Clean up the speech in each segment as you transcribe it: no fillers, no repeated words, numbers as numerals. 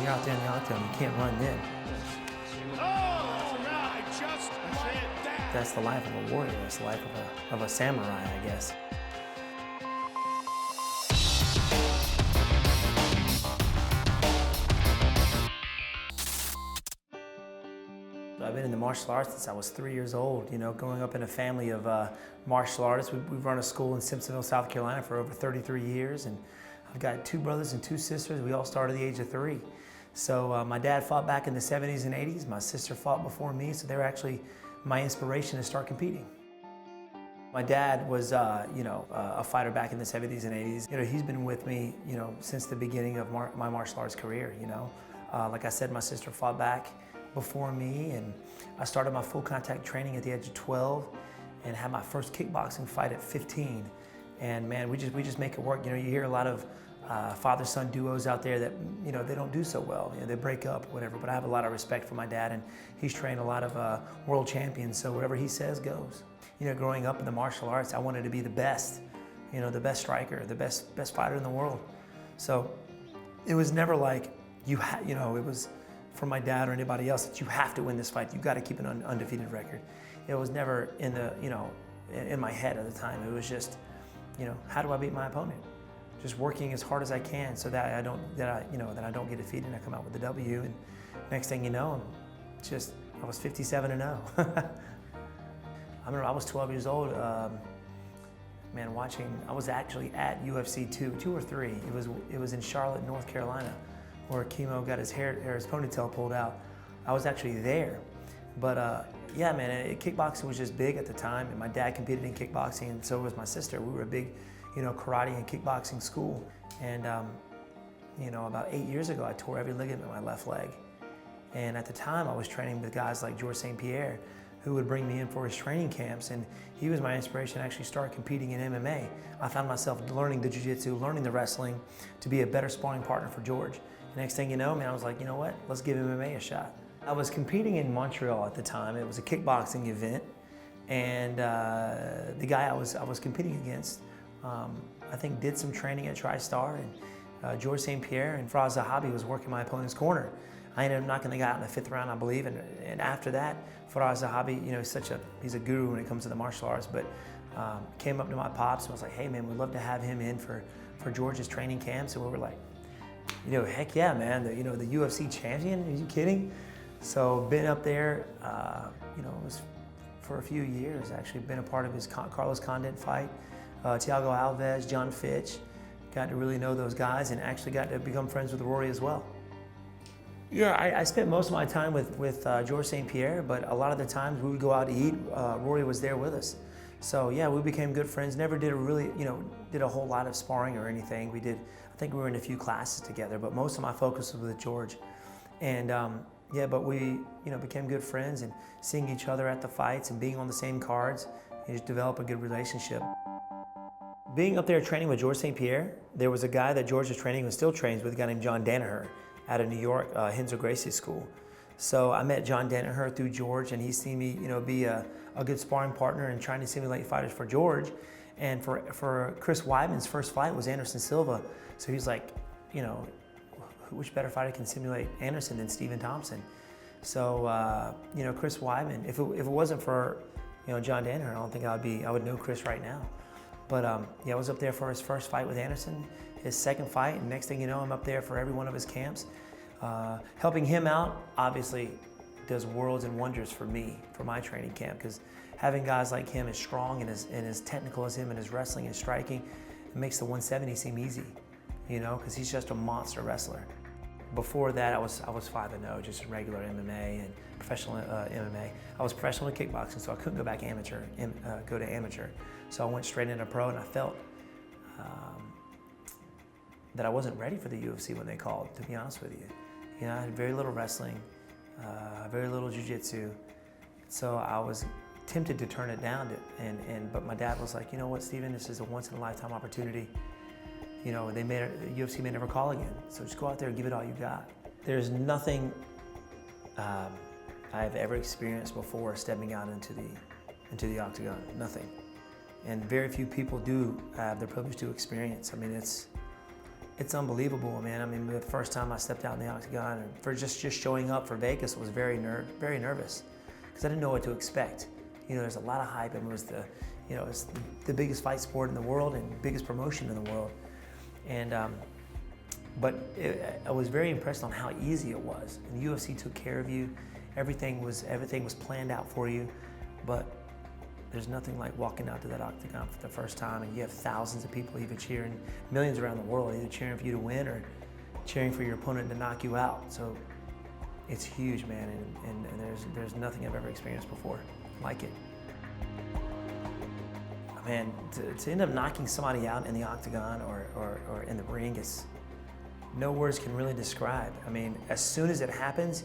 you're out there in the octagon, you can't run then. Oh, right, just like that. That's the life of a warrior. It's the life of a samurai, I guess. I've been in the martial arts since I was 3 years old, you know, growing up in a family of martial artists. We've run a school in Simpsonville, South Carolina for over 33 years, and I've got 2 brothers and 2 sisters. We all started at the age of 3. So my dad fought back in the 70s and 80s. My sister fought before me, so they were actually my inspiration to start competing. My dad was, a fighter back in the 70s and 80s. You know, he's been with me, you know, since the beginning of my martial arts career, you know. Like I said, my sister fought back before me, and I started my full contact training at the age of 12 and had my first kickboxing fight at 15. And man, we just make it work. You know, you hear a lot of father-son duos out there that, you know, they don't do so well. You know, they break up, whatever. But I have a lot of respect for my dad, and he's trained a lot of world champions, so whatever he says goes. You know, growing up in the martial arts, I wanted to be the best, you know, the best striker, the best fighter in the world. So it was never like, it was from my dad or anybody else that you have to win this fight. You got to keep an undefeated record. It was never in the, in my head at the time. It was just, you know, how do I beat my opponent? Just working as hard as I can so that I don't get defeated and I come out with the W. And next thing you know, I was 57-0. I remember I was 12 years old, I was actually at UFC 2 or 3. It was in Charlotte, North Carolina, where Chemo got his ponytail pulled out. I was actually there. But yeah, man, kickboxing was just big at the time, and my dad competed in kickboxing, and so was my sister. We were a big, karate and kickboxing school. And about 8 years ago, I tore every ligament in my left leg. And at the time, I was training with guys like George St-Pierre, who would bring me in for his training camps, and he was my inspiration to actually start competing in MMA. I found myself learning the jiu-jitsu, learning the wrestling, to be a better sparring partner for George. The next thing you know, man, I was like, you know what? Let's give MMA a shot. I was competing in Montreal at the time. It was a kickboxing event, and the guy I was competing against, I think did some training at TriStar, and George St-Pierre and Faraz Zahabi was working my opponent's corner. I ended up knocking the guy out in the 5th round, I believe, and after that, Faraz Zahabi, he's a guru when it comes to the martial arts, but came up to my pops and was like, hey man, we'd love to have him in for George's training camp. So we were like, heck yeah, man, the UFC champion, are you kidding? So been up there, it was for a few years, actually been a part of his Carlos Condit fight, Thiago Alves, John Fitch, got to really know those guys and actually got to become friends with Rory as well. Yeah, I spent most of my time with George St-Pierre, but a lot of the times we would go out to eat, Rory was there with us. So yeah, we became good friends, never did a whole lot of sparring or anything. I think we were in a few classes together, but most of my focus was with George. And but we became good friends, and seeing each other at the fights and being on the same cards, you just develop a good relationship. Being up there training with George St-Pierre, there was a guy that George was training and still trains with, a guy named John Danaher out of New York, Renzo Gracie's school. So I met John Danaher through George, and he's seen me be a good sparring partner and trying to simulate fighters for George. And for Chris Weidman's first fight was Anderson Silva. So he's like, which better fighter can simulate Anderson than Stephen Thompson? So, Chris Weidman, if it wasn't for, John Danaher, I don't think I would know Chris right now. But I was up there for his first fight with Anderson, his second fight, and next thing you know, I'm up there for every one of his camps. Helping him out, obviously, does worlds and wonders for me, for my training camp, because having guys like him as strong and as technical as him in his wrestling and striking, it makes the 170 seem easy, because he's just a monster wrestler. Before that, I was 5-0, just regular MMA and professional MMA. I was professional in kickboxing, so I couldn't go back go to amateur. So I went straight into pro, and I felt that I wasn't ready for the UFC when they called, to be honest with you. I had very little wrestling, very little jiu-jitsu, so I was tempted to turn it down, but my dad was like, you know what, Steven, this is a once-in-a-lifetime opportunity. UFC may never call again, so just go out there and give it all you got. There's nothing I've ever experienced before stepping out into the octagon, nothing. And very few people do have the privilege to experience. I mean, it's It's unbelievable, man. I mean, the first time I stepped out in the octagon, and for just showing up for Vegas, was very nervous, because I didn't know what to expect. You know, there's a lot of hype, and it's the biggest fight sport in the world and biggest promotion in the world. And but I was very impressed on how easy it was. And the UFC took care of you. Everything was planned out for you. But there's nothing like walking out to that octagon for the first time, and you have thousands of people either cheering, millions around the world, either cheering for you to win or cheering for your opponent to knock you out. So it's huge, man, and there's nothing I've ever experienced before like it. Man, to end up knocking somebody out in the octagon or in the ring, no words can really describe. I mean, as soon as it happens,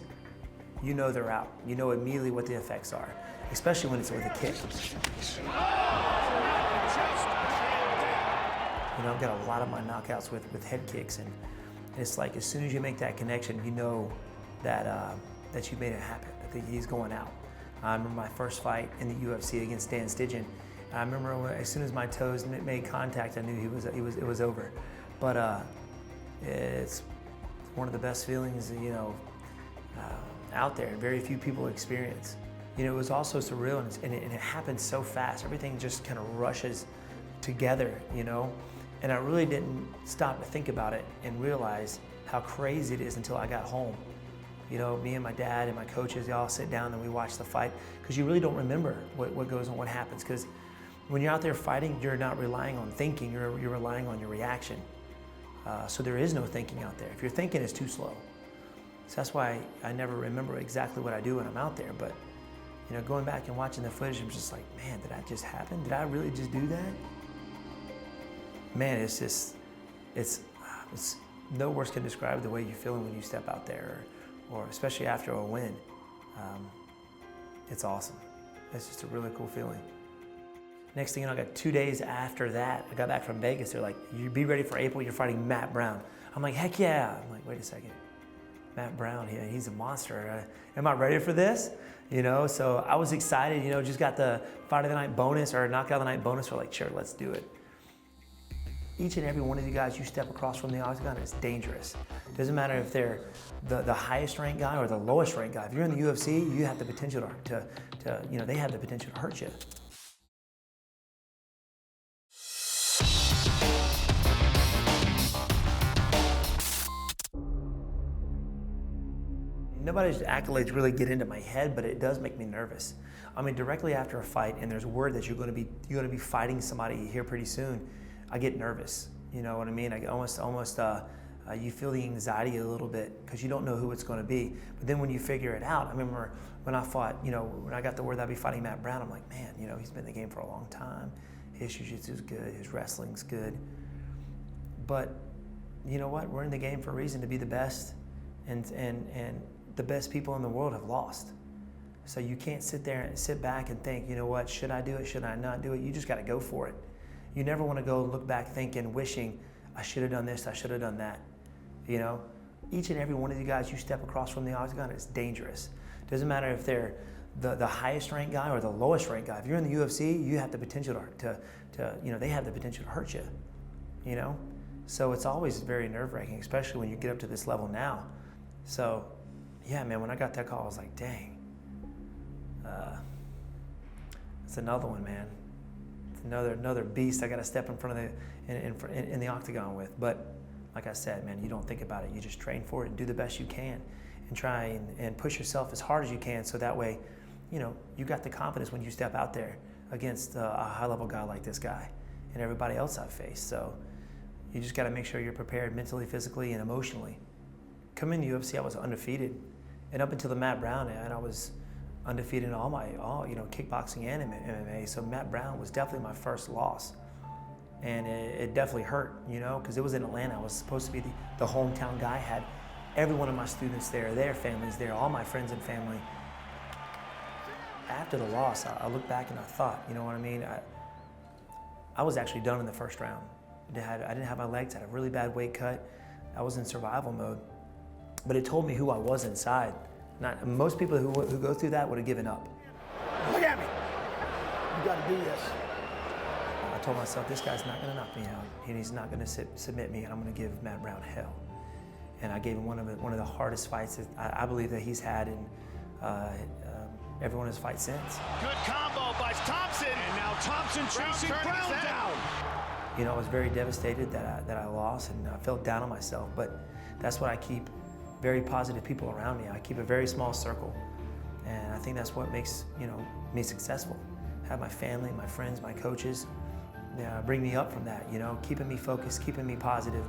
you know they're out. You know immediately what the effects are, especially when it's with a kick. You know, I've got a lot of my knockouts with head kicks, and it's like as soon as you make that connection, you know that you made it happen, that he's going out. I remember my first fight in the UFC against Dan Stigen. I remember as soon as my toes made contact, I knew it was over. But it's one of the best feelings, you know, out there. Very few people experience. You know, it was also surreal, and it happened so fast. Everything just kind of rushes together, you know. And I really didn't stop to think about it and realize how crazy it is until I got home. You know, me and my dad and my coaches, they all sit down and we watch the fight, because you really don't remember what goes on, what happens. Because when you're out there fighting, you're not relying on thinking, you're relying on your reaction. So there is no thinking out there. If you're thinking, it's too slow. So that's why I never remember exactly what I do when I'm out there. But, you know, going back and watching the footage, I'm just like, man, did that just happen? Did I really just do that? Man, it's no words can describe the way you're feeling when you step out there, or especially after a win. It's awesome. It's just a really cool feeling. Next thing you know, I got 2 days after that, I got back from Vegas. They're like, you be ready for April, you're fighting Matt Brown. I'm like, heck yeah. I'm like, wait a second. Matt Brown, he's a monster. Am I ready for this? You know, so I was excited, you know, just got the fight of the night bonus or knockout of the night bonus. We're like, sure, let's do it. Each and every one of you guys you step across from the octagon is dangerous. Doesn't matter if they're the highest ranked guy or the lowest ranked guy. If you're in the UFC, you have the potential to you know, they have the potential to hurt you. Nobody's accolades really get into my head, but it does make me nervous. I mean, directly after a fight, and there's word that you're going to be fighting somebody here pretty soon, I get nervous. You know what I mean? I almost you feel the anxiety a little bit because you don't know who it's going to be. But then when you figure it out, I remember when I fought, you know, when I got the word that I'd be fighting Matt Brown, I'm like, man, you know, he's been in the game for a long time. His jiu-jitsu's good, his wrestling's good. But you know what? We're in the game for a reason, to be the best, and the best people in the world have lost. So you can't sit there and sit back and think, you know what, should I do it, should I not do it? You just got to go for it. You never want to go look back thinking, wishing, I should have done this, I should have done that. You know, each and every one of you guys you step across from the octagon is dangerous. Doesn't matter if they're the highest ranked guy or the lowest ranked guy. If you're in the UFC, you have the potential to you know, they have the potential to hurt you, you know? So it's always very nerve-wracking, especially when you get up to this level now. So, yeah, man, when I got that call, I was like, dang. It's another one, man. It's another beast I got to step in front of in the octagon with. But like I said, man, you don't think about it. You just train for it and do the best you can, and try and push yourself as hard as you can, so that way, you know, you got the confidence when you step out there against a high-level guy like this guy and everybody else I've faced. So you just got to make sure you're prepared mentally, physically, and emotionally. Coming to UFC, I was undefeated, and up until the Matt Brown, and I was undefeated in all you know, kickboxing and MMA. So Matt Brown was definitely my first loss, and it definitely hurt, you know, because it was in Atlanta. I was supposed to be the hometown guy. I had every one of my students there, their families there, all my friends and family. After the loss, I looked back and I thought, you know what I mean? I was actually done in the first round. I didn't have my legs, I had a really bad weight cut. I was in survival mode. But it told me who I was inside. Most people who go through that would have given up. Look at me. You got to do this. I told myself, this guy's not going to knock me out, and he's not going to submit me, and I'm going to give Matt Brown hell. And I gave him one of the hardest fights that I believe that he's had in every one of his fights since. Good combo by Thompson. And now Thompson chasing Brown down. You know, I was very devastated that I lost, and I felt down on myself, but that's what I keep very positive people around me. I keep a very small circle, and I think that's what makes, you know, me successful. Have my family, my friends, my coaches, bring me up from that, you know, keeping me focused, keeping me positive.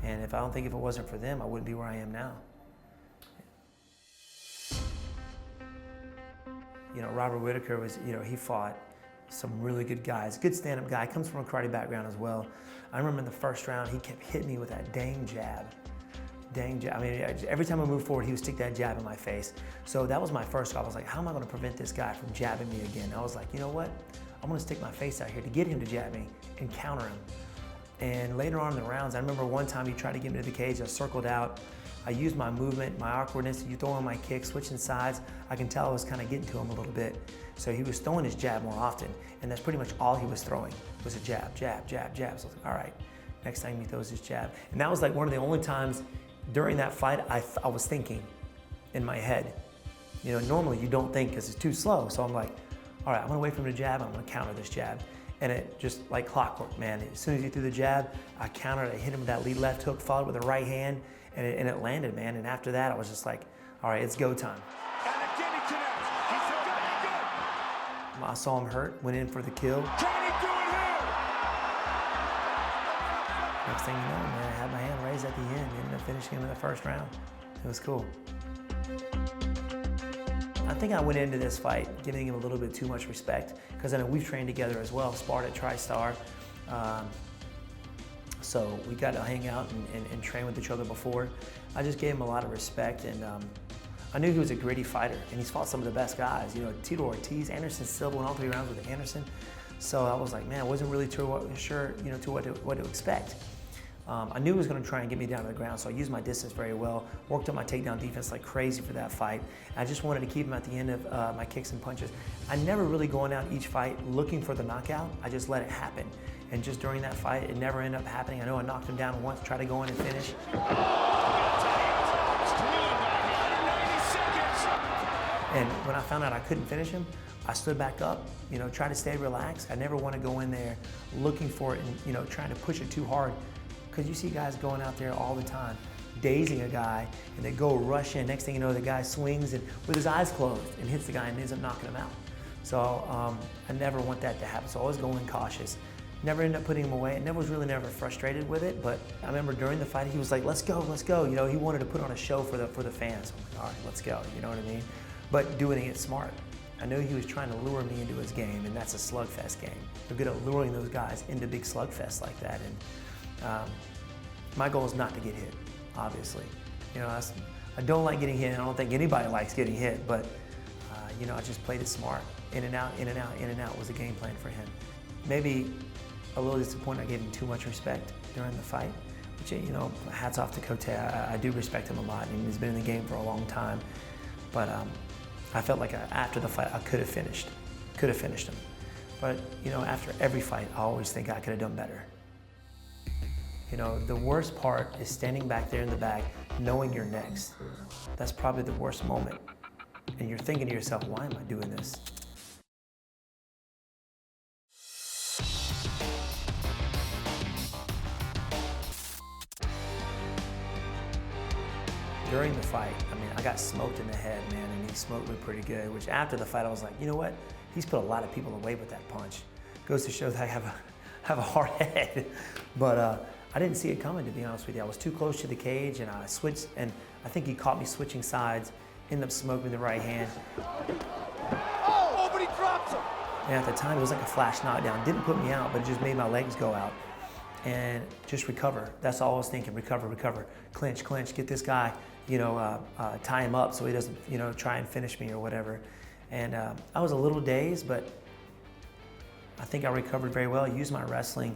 And if it wasn't for them, I wouldn't be where I am now. You know, Robert Whittaker was, you know, he fought some really good guys. Good stand-up guy, comes from a karate background as well. I remember in the first round, he kept hitting me with that dang jab. Dang jab. I mean, every time I moved forward, he would stick that jab in my face. So that was my first goal. I was like, how am I gonna prevent this guy from jabbing me again? I was like, you know what? I'm gonna stick my face out here to get him to jab me and counter him. And later on in the rounds, I remember one time he tried to get me to the cage, I circled out. I used my movement, my awkwardness, you throw on my kicks, switching sides. I can tell I was kind of getting to him a little bit. So he was throwing his jab more often, and that's pretty much all he was throwing, was a jab, jab, jab, jab. So I was like, all right, next time he throws his jab. And that was like one of the only times during that fight I was thinking in my head. You know, normally you don't think because it's too slow. So I'm like, all right, I'm gonna wait for him to jab, I'm gonna counter this jab. And it just like clockwork, man. As soon as he threw the jab, I countered, I hit him with that lead left hook, followed with the right hand, and it landed, man. And after that, I was just like, all right, it's go time. And again he connects. He's good. I saw him hurt, went in for the kill. Can he do it here? Next thing you know, man, I had my hand raised at the end, ended up finishing him in the first round. It was cool. I think I went into this fight giving him a little bit too much respect, because I know we've trained together as well, sparred at TriStar. So we got to hang out and train with each other before. I just gave him a lot of respect, and I knew he was a gritty fighter, and he's fought some of the best guys. You know, Tito Ortiz, Anderson Silva, went all 3 rounds with Anderson. So I was like, man, I wasn't really sure, you know, what to expect. I knew he was going to try and get me down to the ground, so I used my distance very well, worked on my takedown defense like crazy for that fight. I just wanted to keep him at the end of my kicks and punches. I never really going out each fight looking for the knockout. I just let it happen. And just during that fight, it never ended up happening. I know I knocked him down once, tried to go in and finish. And when I found out I couldn't finish him, I stood back up, you know, tried to stay relaxed. I never want to go in there looking for it and, you know, trying to push it too hard. Because you see guys going out there all the time, dazing a guy, and they go rush in. Next thing you know, the guy swings and with his eyes closed and hits the guy and ends up knocking him out. So I never want that to happen. So I always go in cautious. Never ended up putting him away. I was really never frustrated with it, but I remember during the fight, he was like, let's go, let's go. You know, he wanted to put on a show for the fans. I'm like, all right, let's go, you know what I mean? But doing it smart. I knew he was trying to lure me into his game, and that's a slugfest game. They're good at luring those guys into big slugfests like that. And my goal is not to get hit, obviously. You know, I don't like getting hit. I don't think anybody likes getting hit, but you know, I just played it smart. In and out, in and out, in and out was the game plan for him. Maybe a little disappointed I gave him too much respect during the fight, which, you know, hats off to Cote. I do respect him a lot, and he's been in the game for a long time. But I felt like after the fight, I could have finished him. But, you know, after every fight, I always think I could have done better. You know, the worst part is standing back there in the bag, knowing you're next. That's probably the worst moment. And you're thinking to yourself, why am I doing this? During the fight, I mean, I got smoked in the head, man, and he smoked me pretty good, which after the fight, I was like, you know what? He's put a lot of people away with that punch. Goes to show that I have a hard head. But I didn't see it coming, to be honest with you. I was too close to the cage, and I switched, and I think he caught me switching sides, ended up smoking the right hand. Oh, but he drops him. And at the time, it was like a flash knockdown. Didn't put me out, but it just made my legs go out. And just recover. That's all I was thinking, recover, recover. Clinch, clinch, get this guy, you know, tie him up so he doesn't, you know, try and finish me or whatever. And I was a little dazed, but I think I recovered very well. I used my wrestling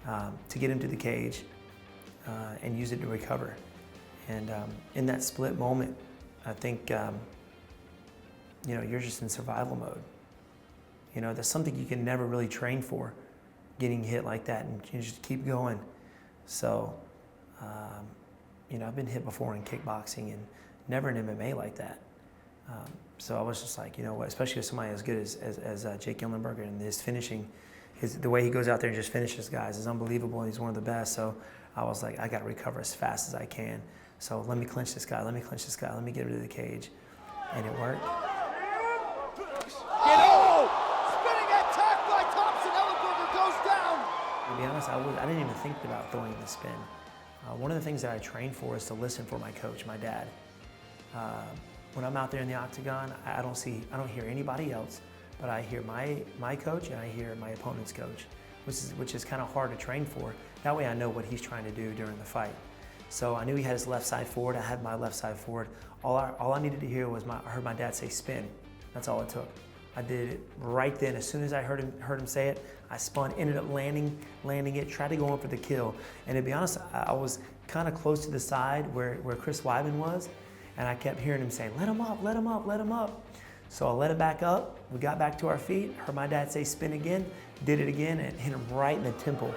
to get him to the cage and use it to recover. And in that split moment, I think, you know, you're just in survival mode. You know, that's something you can never really train for getting hit like that and you just keep going. So, you know, I've been hit before in kickboxing and never in MMA like that. So I was just like, you know what, especially with somebody as good as Jake Gillenberger, and his finishing, the way he goes out there and just finishes guys is unbelievable, and he's one of the best. So I was like, I got to recover as fast as I can. So let me clinch this guy, let me clinch this guy, let me get rid of the cage. And it worked. Spinning attack by Thompson. Ellenberger goes down. To be honest, I didn't even think about throwing the spin. One of the things that I train for is to listen for my coach, my dad. When I'm out there in the octagon, I don't hear anybody else, but I hear my coach and I hear my opponent's coach, which is kind of hard to train for. That way I know what he's trying to do during the fight. So I knew he had his left side forward, I had my left side forward. All I needed to hear was I heard my dad say spin. That's all it took. I did it right then. As soon as I heard him say it, I spun, ended up landing it, tried to go in for the kill. And to be honest, I was kind of close to the side where Chris Weidman was, and I kept hearing him saying, let him up, let him up, let him up. So I let him back up. We got back to our feet, heard my dad say spin again, did it again, and hit him right in the temple.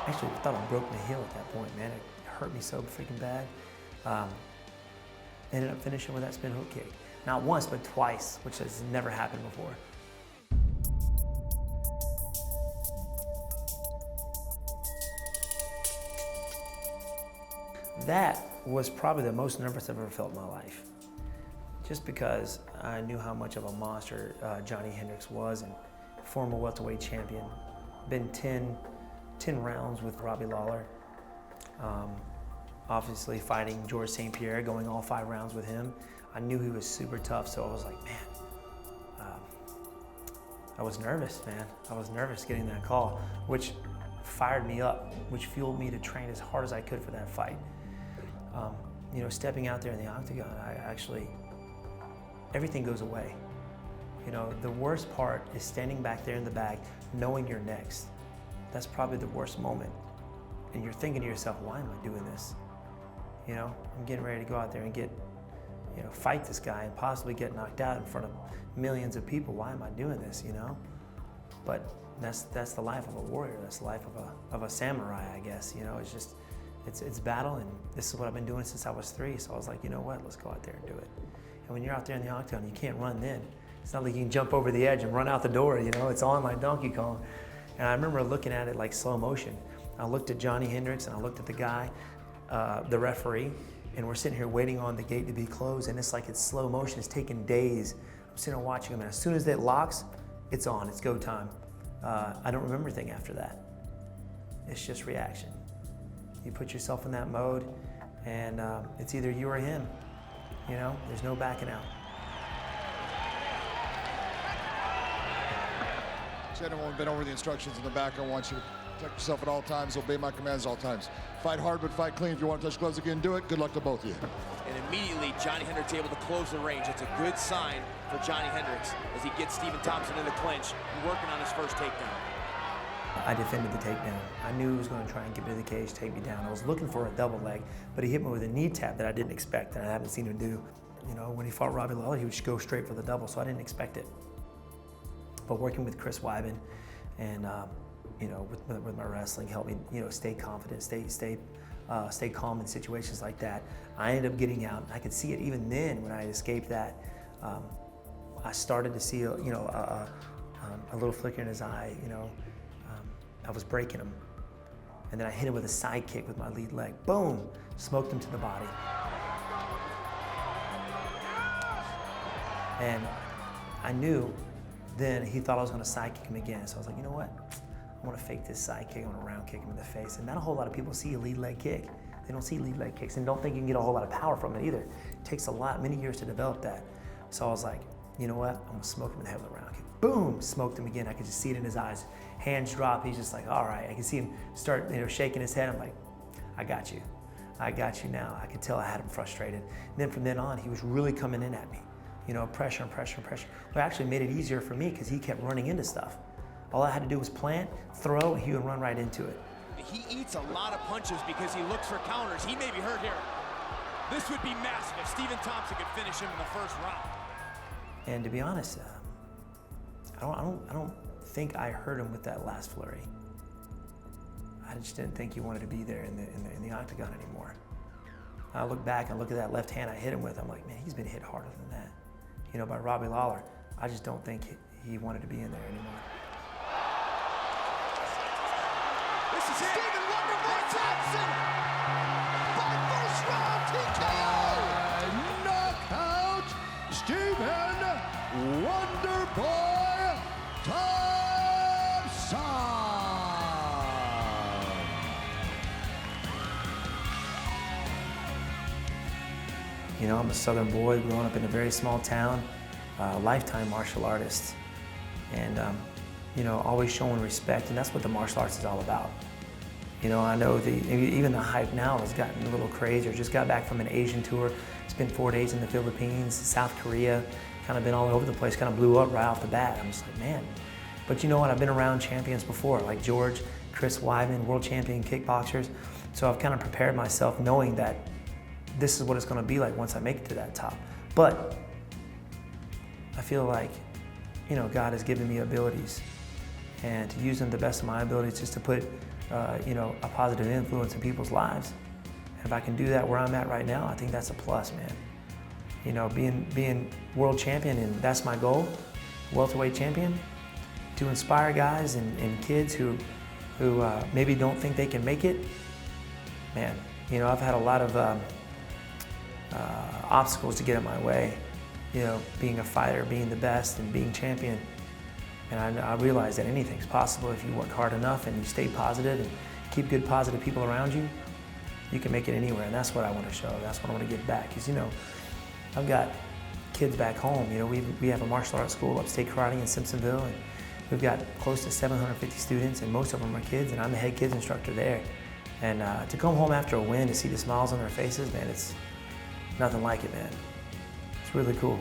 Actually, I thought I broke my heel at that point, man. It hurt me so freaking bad. Ended up finishing with that spin hook kick. Not once, but twice, which has never happened before. That was probably the most nervous I've ever felt in my life. Just because I knew how much of a monster Johnny Hendricks was, and former welterweight champion. Been 10 rounds with Robbie Lawler. Obviously fighting George St-Pierre, going all 5 rounds with him. I knew he was super tough, so I was like, man, I was nervous, man. I was nervous getting that call, which fired me up, which fueled me to train as hard as I could for that fight. You know, stepping out there in the octagon, everything goes away. You know, the worst part is standing back there in the bag, knowing you're next. That's probably the worst moment. And you're thinking to yourself, why am I doing this? You know, I'm getting ready to go out there and fight this guy and possibly get knocked out in front of millions of people. Why am I doing this, you know? But that's the life of a warrior. That's the life of a samurai, I guess. You know, it's just, it's battle, and this is what I've been doing since I was 3. So I was like, you know what, let's go out there and do it. And when you're out there in the octagon, you can't run then. It's not like you can jump over the edge and run out the door, you know? It's on like Donkey Kong. And I remember looking at it like slow motion. I looked at Johnny Hendricks and I looked at the guy, the referee, and we're sitting here waiting on the gate to be closed, and it's like it's slow motion. It's taking days. I'm sitting there watching him, and as soon as it locks, it's on, it's go time. I don't remember anything after that. It's just reaction. You put yourself in that mode, and it's either you or him. You know, there's no backing out. Gentlemen, been over the instructions in the back. I want you to protect yourself at all times, obey my commands at all times. Fight hard, but fight clean. If you want to touch gloves again, do it. Good luck to both of you. And immediately, Johnny Hendricks able to close the range. It's a good sign for Johnny Hendricks as he gets Stephen Thompson in the clinch, working on his first takedown. I defended the takedown. I knew he was going to try and get me to the cage, take me down. I was looking for a double leg, but he hit me with a knee tap that I didn't expect, and I haven't seen him do. You know, when he fought Robbie Lawler, he would just go straight for the double, so I didn't expect it. But working with Chris Weidman and you know, with my wrestling helped me, you know, stay confident, stay calm in situations like that. I ended up getting out. I could see it even then when I escaped that. I started to see, you know, a little flicker in his eye. You know, I was breaking him, and then I hit him with a side kick with my lead leg. Boom, smoked him to the body. And I knew then he thought I was going to side kick him again. So I was like, you know what? I want to fake this side kick. I want to round kick him in the face. And not a whole lot of people see a lead leg kick. They don't see lead leg kicks and don't think you can get a whole lot of power from it either. It takes many years to develop that. So I was like, you know what? I'm going to smoke him in the head with a round kick. Boom! Smoked him again. I could just see it in his eyes. Hands drop. He's just like, all right. I can see him start, you know, shaking his head. I'm like, I got you. I got you now. I could tell I had him frustrated. And then from then on, he was really coming in at me. You know, pressure and pressure and pressure. But it actually made it easier for me because he kept running into stuff. All I had to do was plant, throw, and he would run right into it. He eats a lot of punches because he looks for counters. He may be hurt here. This would be massive if Stephen Thompson could finish him in the first round. And to be honest, I don't think I hurt him with that last flurry. I just didn't think he wanted to be there in the octagon anymore. I look back and look at that left hand I hit him with. I'm like, man, he's been hit harder than that, you know, by Robbie Lawler. I just don't think he wanted to be in there anymore. This is Stephen Wonderboy Thompson by first round TKO. Knockout, Stephen Wonderboy Thompson. You know, I'm a Southern boy growing up in a very small town, lifetime martial artist. And, you know, always showing respect, and that's what the martial arts is all about. You know, I know even the hype now has gotten a little crazier. Just got back from an Asian tour, spent 4 days in the Philippines, South Korea, kind of been all over the place, kind of blew up right off the bat. I'm just like, man. But you know what, I've been around champions before, like George, Chris Weidman, world champion kickboxers. So I've kind of prepared myself knowing that this is what it's gonna be like once I make it to that top. But I feel like, you know, God has given me abilities, and to use them to the best of my abilities just to put, you know, a positive influence in people's lives. And if I can do that where I'm at right now, I think that's a plus, man. You know, being world champion, and that's my goal, welterweight champion, to inspire guys and kids who maybe don't think they can make it. Man, you know, I've had a lot of obstacles to get in my way, you know, being a fighter, being the best, and being champion. And I realize that anything's possible if you work hard enough and you stay positive and keep good, positive people around you. You can make it anywhere, and that's what I want to show. That's what I want to give back. Because, you know, I've got kids back home. You know, we have a martial arts school, Upstate Karate in Simpsonville, and we've got close to 750 students, and most of them are kids, and I'm the head kids instructor there. And to come home after a win, to see the smiles on their faces, man, it's nothing like it, man. It's really cool.